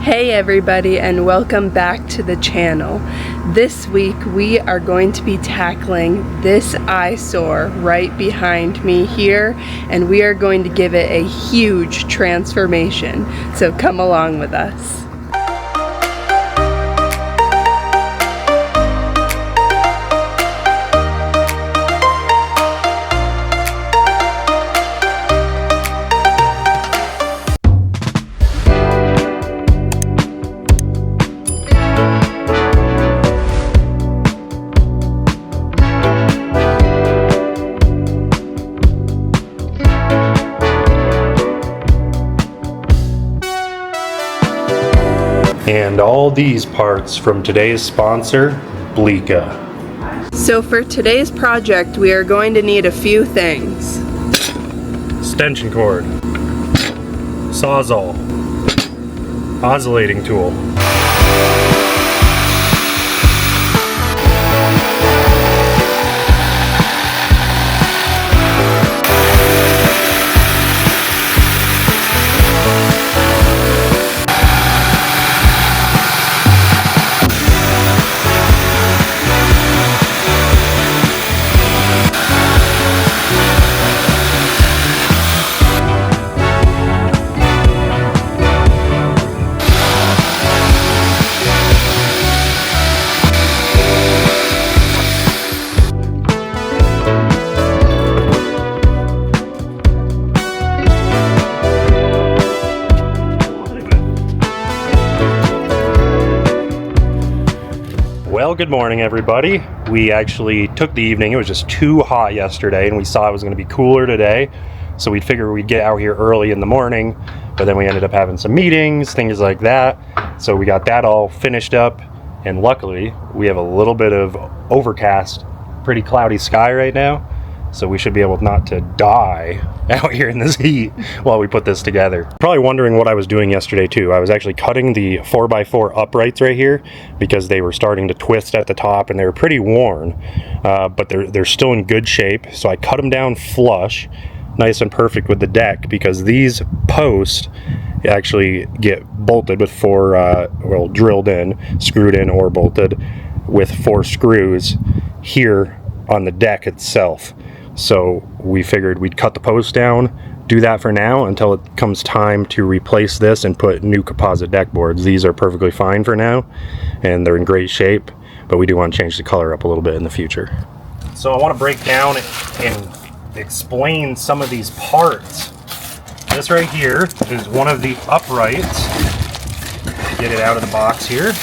Hey everybody, and welcome back to the channel. This week we are going to be tackling this eyesore right behind me here, and we are going to give it a huge transformation. So come along with us. And all these parts from today's sponsor, Blika. So for today's project, we are going to need a few things. Extension cord, Sawzall, oscillating tool, Well, good morning everybody. We actually took the evening. It was just too hot yesterday and we saw it was going to be cooler today, so we'd figure we'd get out here early in the morning, but then we ended up having some meetings, things like that, so we got that all finished up, and luckily we have a little bit of overcast, pretty cloudy sky right now, so we should be able not to die out here in this heat while we put this together. Probably wondering what I was doing yesterday too. I was actually cutting the 4x4 uprights right here because they were starting to twist at the top and they were pretty worn, but they're still in good shape. So I cut them down flush, nice and perfect with the deck, because these posts actually get bolted with drilled in, screwed in or bolted with 4 screws here on the deck itself. So we figured we'd cut the post down, do that for now until it comes time to replace this and put new composite deck boards. These are perfectly fine for now and they're in great shape, but we do want to change the color up a little bit in the future. So I want to break down and explain some of these parts. This right here is one of the uprights. Get it out of the box here.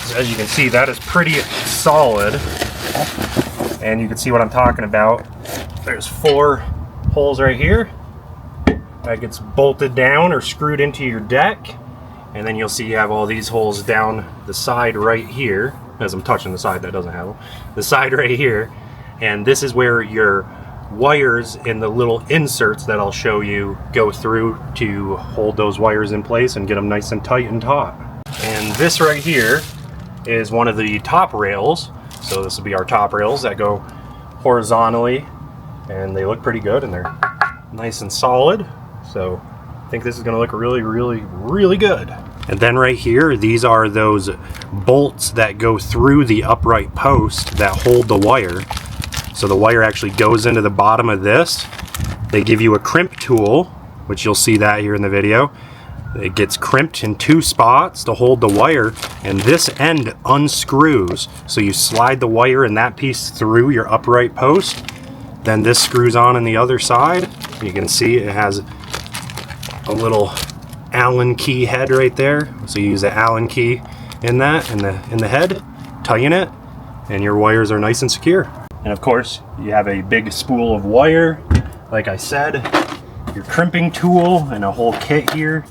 So as you can see, that is pretty solid. And you can see what I'm talking about. There's 4 holes right here. That gets bolted down or screwed into your deck. And then you'll see you have all these holes down the side right here. As I'm touching the side that doesn't have them. The side right here. And this is where your wires and the little inserts that I'll show you go through to hold those wires in place and get them nice and tight and taut. And this right here is one of the top rails. So this will be our top rails that go horizontally, and they look pretty good and they're nice and solid. So I think this is going to look really, really, really good. And then right here, these are those bolts that go through the upright post that hold the wire. So the wire actually goes into the bottom of this. They give you a crimp tool, which you'll see that here in the video. It gets crimped in 2 spots to hold the wire, and this end unscrews. So you slide the wire and that piece through your upright post. Then this screws on the other side. You can see it has a little Allen key head right there. So you use the Allen key in that, in the head, tighten it, and your wires are nice and secure. And of course, you have a big spool of wire, like I said, your crimping tool, and a whole kit here.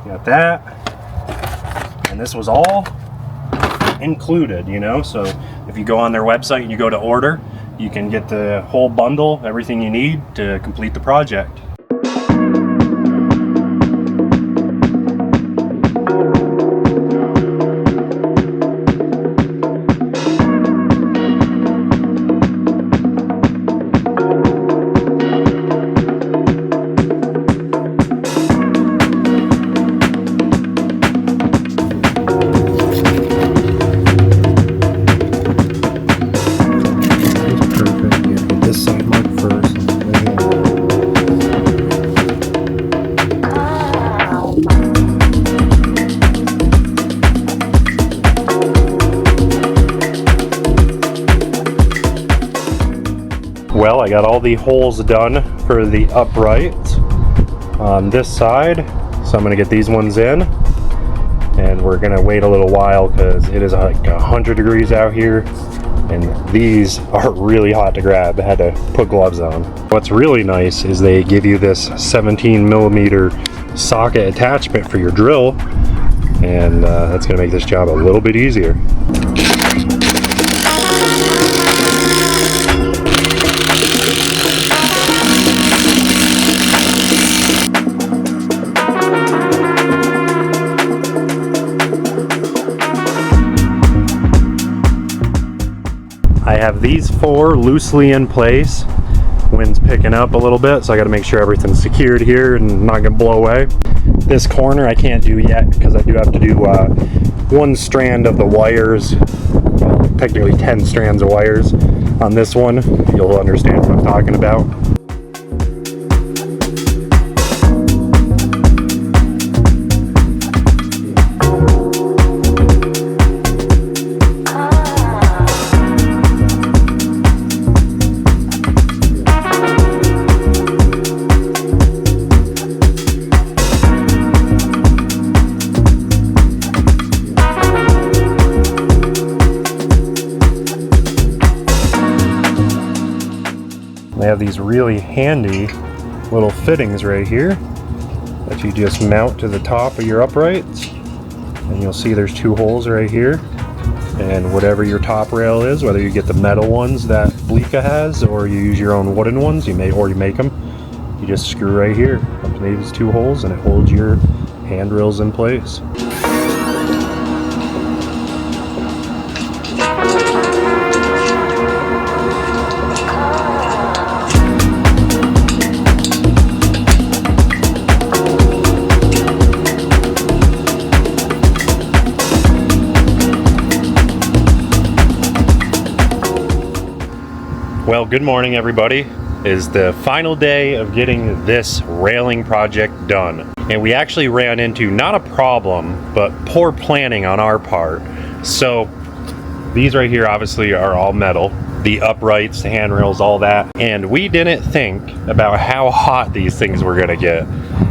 You got that, and this was all included, you know, so if you go on their website and you go to order, you can get the whole bundle, everything you need to complete the project. got all the holes done for the uprights on this side, so I'm gonna get these ones in, and we're gonna wait a little while because it is like 100 degrees out here, and these are really hot to grab. I had to put gloves on. What's really nice is they give you this 17mm socket attachment for your drill, and that's gonna make this job a little bit easier. I have these 4 loosely in place. Wind's picking up a little bit, so I got to make sure everything's secured here and not gonna blow away. This corner I can't do yet because I do have to do 1 strand of the wires, well, technically 10 strands of wires on this one. You'll understand what I'm talking about. They have these really handy little fittings right here that you just mount to the top of your uprights, and you'll see there's 2 holes right here, and whatever your top rail is, whether you get the metal ones that Blika has or you use your own wooden ones, you make them, you just screw right here up to these 2 holes and it holds your handrails in place. Well, good morning everybody. It is the final day of getting this railing project done. And we actually ran into not a problem, but poor planning on our part. So these right here obviously are all metal. The uprights, the handrails, all that. And we didn't think about how hot these things were gonna get.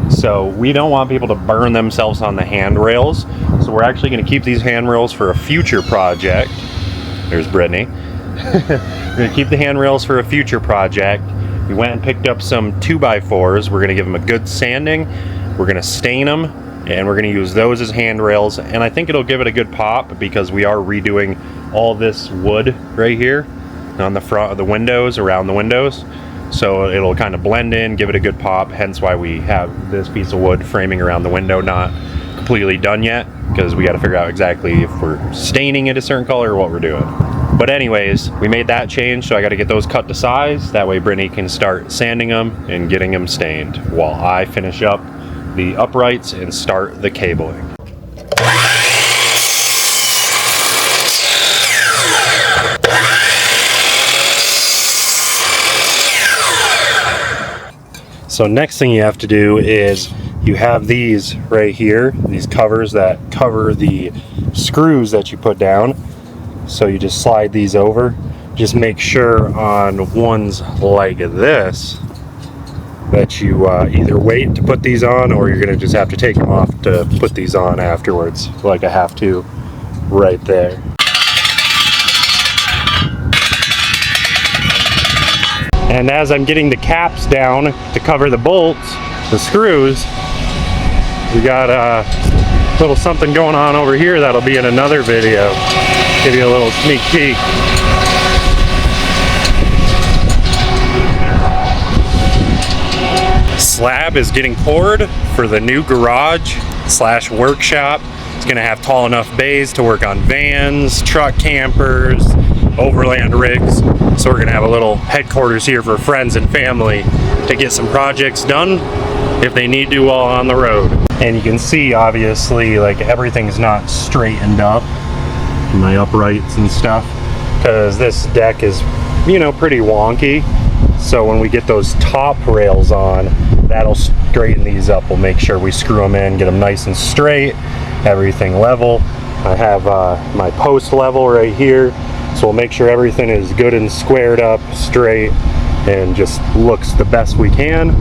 So we don't want people to burn themselves on the handrails. So we're actually gonna keep these handrails for a future project. There's Brittany. We're gonna keep the handrails for a future project. We went and picked up some 2x4s. We're gonna give them a good sanding. We're gonna stain them, and we're gonna use those as handrails. And I think it'll give it a good pop because we are redoing all this wood right here on the front of the windows, around the windows. So it'll kind of blend in, give it a good pop. Hence why we have this piece of wood framing around the window, not completely done yet, because we got to figure out exactly if we're staining it a certain color or what we're doing. But anyways, we made that change, so I got to get those cut to size. That way Brittany can start sanding them and getting them stained while I finish up the uprights and start the cabling. So next thing you have to do is you have these right here, these covers that cover the screws that you put down. So you just slide these over. Just make sure on ones like this that you either wait to put these on, or you're gonna just have to take them off to put these on afterwards, like I have to right there. And as I'm getting the caps down to cover the bolts, the screws, we got a little something going on over here that'll be in another video. Give you a little sneak peek. Slab is getting poured for the new garage / workshop. It's gonna have tall enough bays to work on vans, truck campers, overland rigs. So we're gonna have a little headquarters here for friends and family to get some projects done if they need to while on the road. And you can see obviously like everything's not straightened up, my uprights and stuff, because this deck is, you know, pretty wonky. So when we get those top rails on, that'll straighten these up. We'll make sure we screw them in, get them nice and straight, everything level. I have my post level right here, so we'll make sure everything is good and squared up, straight, and just looks the best we can.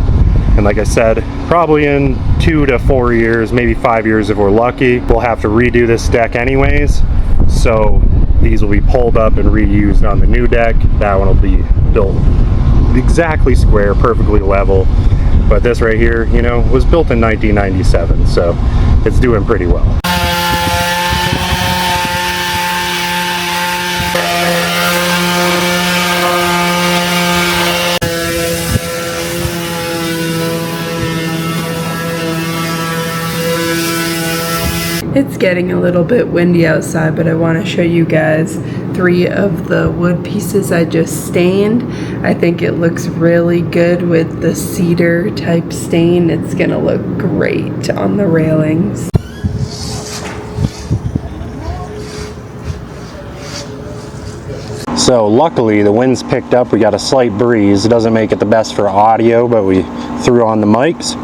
And like I said, probably in 2 to 4 years, maybe 5 years if we're lucky, we'll have to redo this deck anyways. So these will be pulled up and reused on the new deck. That one will be built exactly square, perfectly level. But this right here, you know, was built in 1997, so it's doing pretty well. It's getting a little bit windy outside, but I want to show you guys 3 of the wood pieces I just stained. I think it looks really good with the cedar type stain. It's gonna look great on the railings. So luckily the wind's picked up, we got a slight breeze. It doesn't make it the best for audio, but we threw on the mics.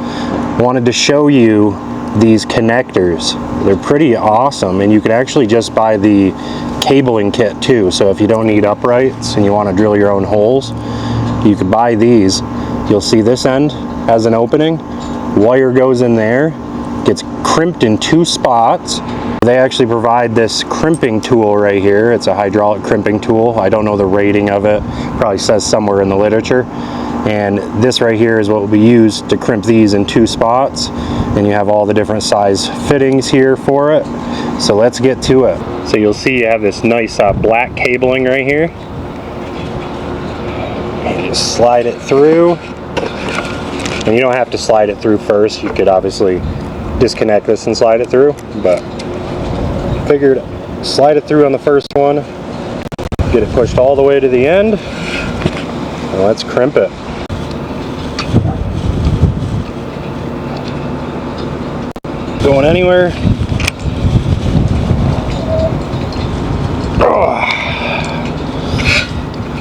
Wanted to show you these connectors. They're pretty awesome, and you could actually just buy the cabling kit too. So if you don't need uprights and you want to drill your own holes, you could buy these. You'll see this end has an opening, wire goes in there, gets crimped in 2 spots. They actually provide this crimping tool right here. It's a hydraulic crimping tool. I don't know the rating of it, probably says somewhere in the literature. And this right here is what will be used to crimp these in 2 spots. And you have all the different size fittings here for it. So let's get to it. So you'll see you have this nice black cabling right here. You just slide it through. And you don't have to slide it through first. You could obviously disconnect this and slide it through. But figured slide it through on the first one. Get it pushed all the way to the end. And let's crimp it. Going anywhere.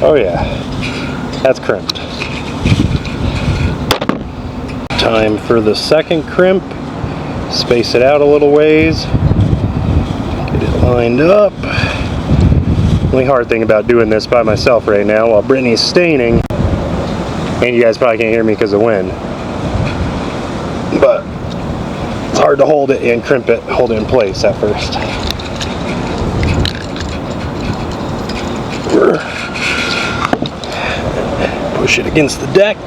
Oh yeah, that's crimped. Time for the second crimp. Space it out a little ways. Get it lined up. The only hard thing about doing this by myself right now while Brittany's staining, and you guys probably can't hear me because of wind, but it's hard to hold it and crimp it, hold it in place at first. Push it against the deck.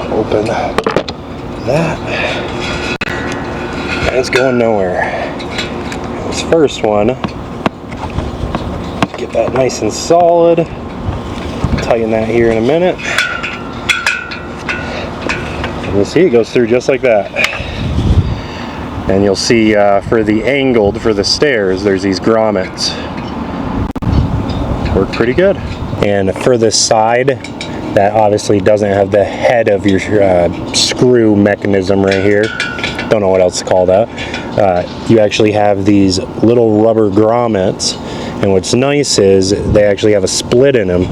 Open that. And it's going nowhere. This first one, get that nice and solid. Tighten that here in a minute. And you'll see it goes through just like that. And you'll see for the angled, for the stairs, there's these grommets. Work pretty good. And for this side, that obviously doesn't have the head of your screw mechanism right here. Don't know what else to call that. You actually have these little rubber grommets, and what's nice is they actually have a split in them,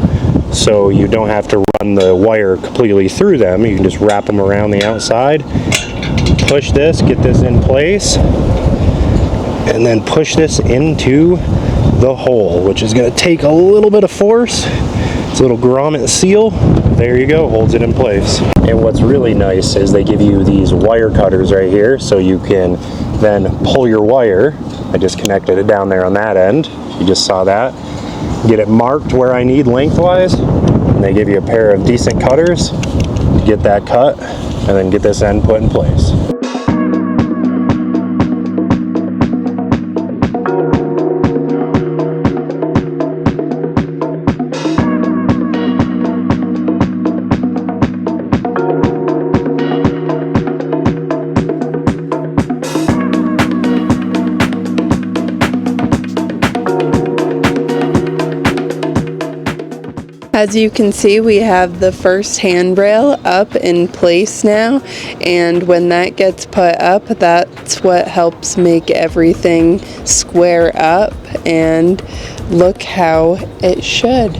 so you don't have to run the wire completely through them. You can just wrap them around the outside, push this, get this in place, and then push this into the hole, which is going to take a little bit of force. It's a little grommet seal. There you go, holds it in place. And what's really nice is they give you these wire cutters right here, so you can then pull your wire. I just connected it down there on that end. You just saw that. Get it marked where I need lengthwise, and they give you a pair of decent cutters to get that cut, and then get this end put in place. As you can see, we have the first handrail up in place now, and when that gets put up, that's what helps make everything square up and look how it should.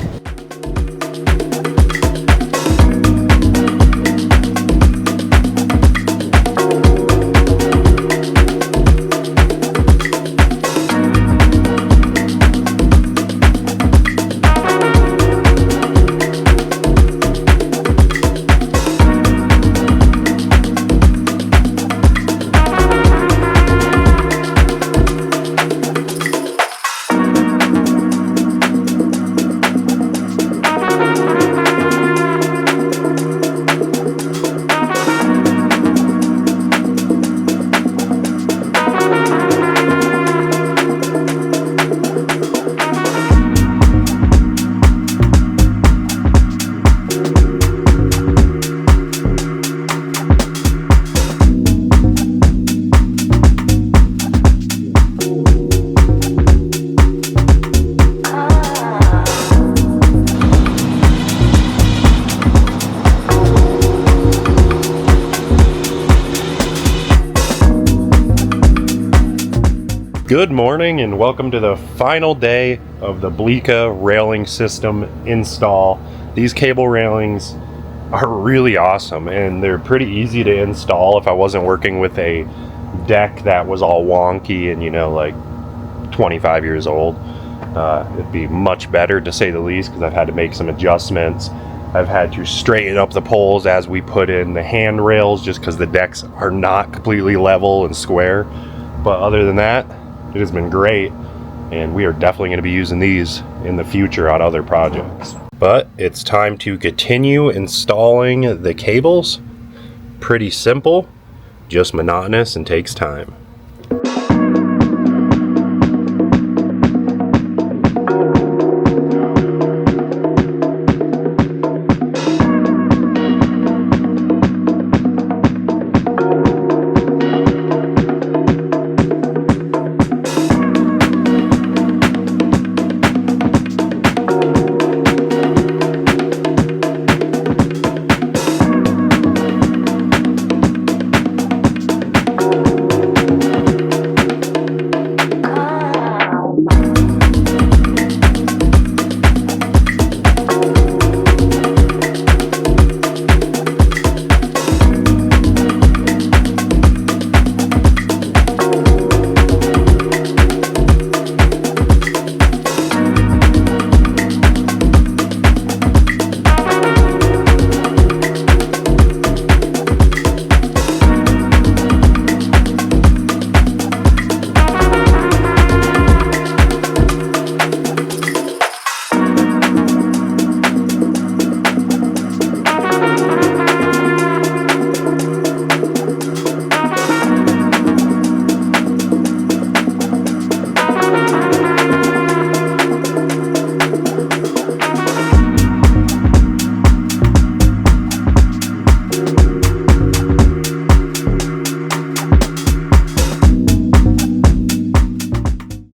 Good morning and welcome to the final day of the Blika railing system install. These cable railings are really awesome and they're pretty easy to install. If I wasn't working with a deck that was all wonky and like 25 years old, it'd be much better, to say the least, because I've had to make some adjustments. I've had to straighten up the poles as we put in the handrails just because the decks are not completely level and square. But other than that, it has been great, and we are definitely going to be using these in the future on other projects. But it's time to continue installing the cables. Pretty simple, just monotonous and takes time.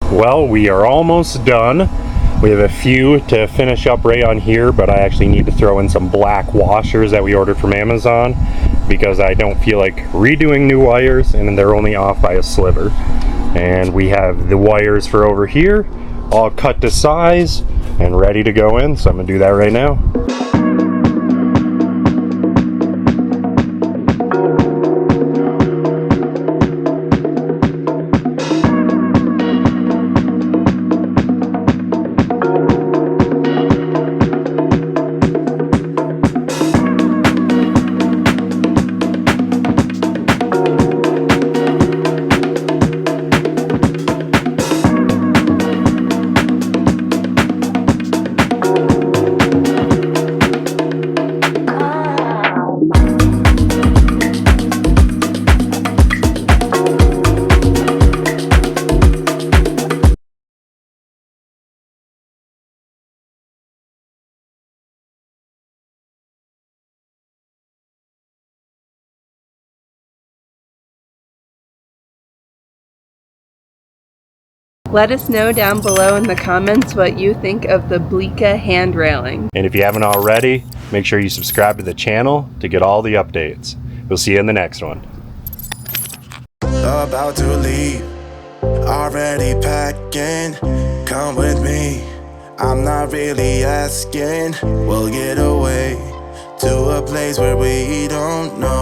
Well, we are almost done. We have a few to finish up right on here, but I actually need to throw in some black washers that we ordered from Amazon because I don't feel like redoing new wires and they're only off by a sliver. And we have the wires for over here all cut to size and ready to go in, so I'm gonna do that right now. Let us know down below in the comments what you think of the Blika hand railing. And if you haven't already, make sure you subscribe to the channel to get all the updates. We'll see you in the next one. About to leave, already packing. Come with me, I'm not really asking. We'll get away to a place where we don't know.